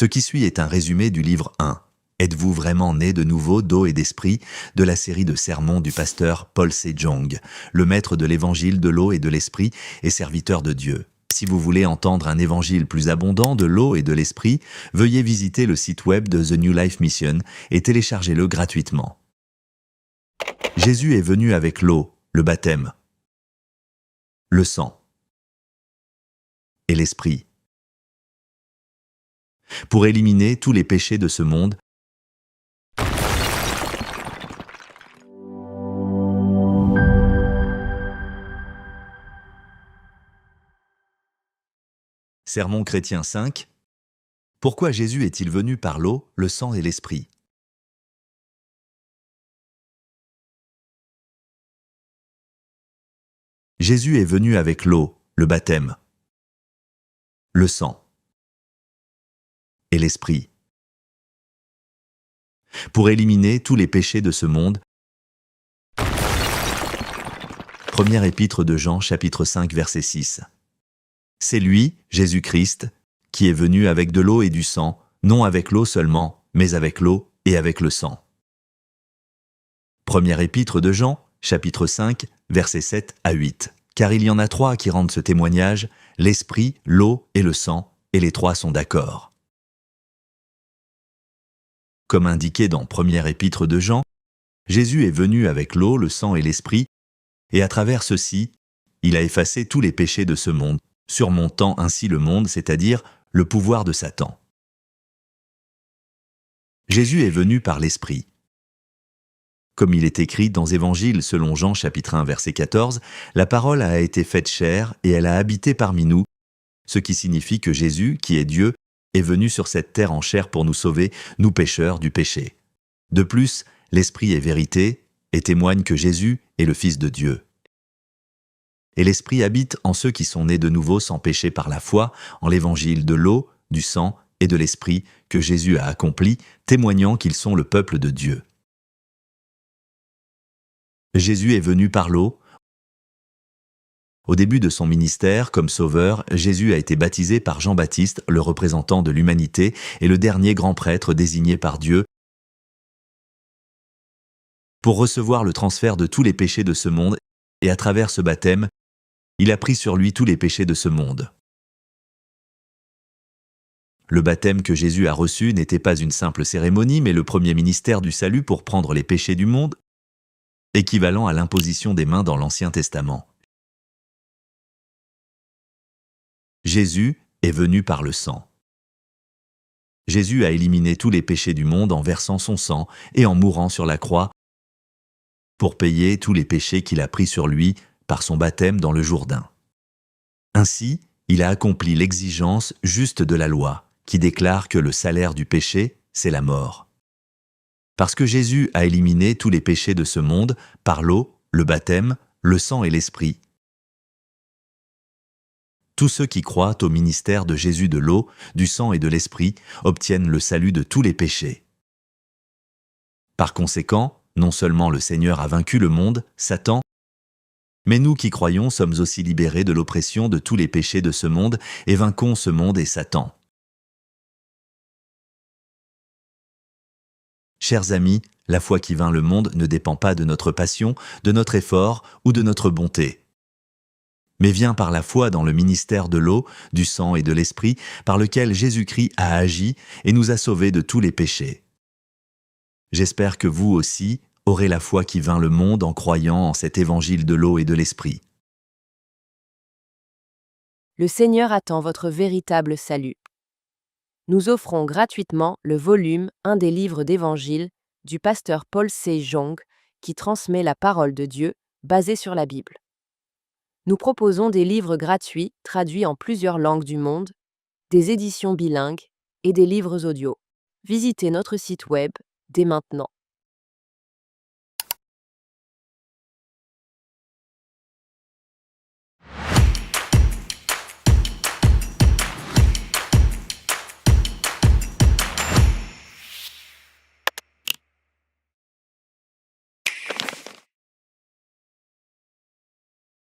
Ce qui suit est un résumé du livre 1. Êtes-vous vraiment né de nouveau d'eau et d'esprit de la série de sermons du pasteur Paul Sejong, le maître de l'évangile de l'eau et de l'esprit et serviteur de Dieu. Si vous voulez entendre un évangile plus abondant de l'eau et de l'esprit, veuillez visiter le site web de The New Life Mission et téléchargez-le gratuitement. Jésus est venu avec l'eau, le baptême, le sang et l'esprit, pour éliminer tous les péchés de ce monde. Sermon chrétien 5. Pourquoi Jésus est-il venu par l'eau, le sang et l'esprit? Jésus est venu avec l'eau, le baptême, le sang et l'esprit, pour éliminer tous les péchés de ce monde. Première épître de Jean, chapitre 5, verset 6. C'est lui, Jésus-Christ, qui est venu avec de l'eau et du sang, non avec l'eau seulement, mais avec l'eau et avec le sang. Première épître de Jean, chapitre 5, versets 7 à 8. Car il y en a trois qui rendent ce témoignage, l'esprit, l'eau et le sang, et les trois sont d'accord. Comme indiqué dans première épître de Jean, Jésus est venu avec l'eau, le sang et l'esprit, et à travers ceci, il a effacé tous les péchés de ce monde, surmontant ainsi le monde, c'est-à-dire le pouvoir de Satan. Jésus est venu par l'Esprit. Comme il est écrit dans Évangiles selon Jean chapitre 1 verset 14, la parole a été faite chair et elle a habité parmi nous, ce qui signifie que Jésus, qui est Dieu, est venu sur cette terre en chair pour nous sauver, nous pécheurs, du péché. De plus, l'Esprit est vérité et témoigne que Jésus est le Fils de Dieu. Et l'Esprit habite en ceux qui sont nés de nouveau sans péché par la foi, en l'évangile de l'eau, du sang et de l'Esprit que Jésus a accompli, témoignant qu'ils sont le peuple de Dieu. Jésus est venu par l'eau. Au début de son ministère comme sauveur, Jésus a été baptisé par Jean-Baptiste, le représentant de l'humanité et le dernier grand prêtre désigné par Dieu pour recevoir le transfert de tous les péchés de ce monde, et à travers ce baptême, il a pris sur lui tous les péchés de ce monde. Le baptême que Jésus a reçu n'était pas une simple cérémonie, mais le premier ministère du salut pour prendre les péchés du monde, équivalent à l'imposition des mains dans l'Ancien Testament. Jésus est venu par le sang. Jésus a éliminé tous les péchés du monde en versant son sang et en mourant sur la croix pour payer tous les péchés qu'il a pris sur lui par son baptême dans le Jourdain. Ainsi, il a accompli l'exigence juste de la loi, qui déclare que le salaire du péché, c'est la mort. Parce que Jésus a éliminé tous les péchés de ce monde par l'eau, le baptême, le sang et l'esprit. Tous ceux qui croient au ministère de Jésus de l'eau, du sang et de l'esprit obtiennent le salut de tous les péchés. Par conséquent, non seulement le Seigneur a vaincu le monde, Satan, mais nous qui croyons sommes aussi libérés de l'oppression de tous les péchés de ce monde et vainquons ce monde et Satan. Chers amis, la foi qui vainc le monde ne dépend pas de notre passion, de notre effort ou de notre bonté, mais vient par la foi dans le ministère de l'eau, du sang et de l'esprit, par lequel Jésus-Christ a agi et nous a sauvés de tous les péchés. J'espère que vous aussi aurez la foi qui vainc le monde en croyant en cet évangile de l'eau et de l'esprit. Le Seigneur attend votre véritable salut. Nous offrons gratuitement le volume 1 des livres d'Évangile du pasteur Paul Sejong qui transmet la parole de Dieu basée sur la Bible. Nous proposons des livres gratuits traduits en plusieurs langues du monde, des éditions bilingues et des livres audio. Visitez notre site web dès maintenant.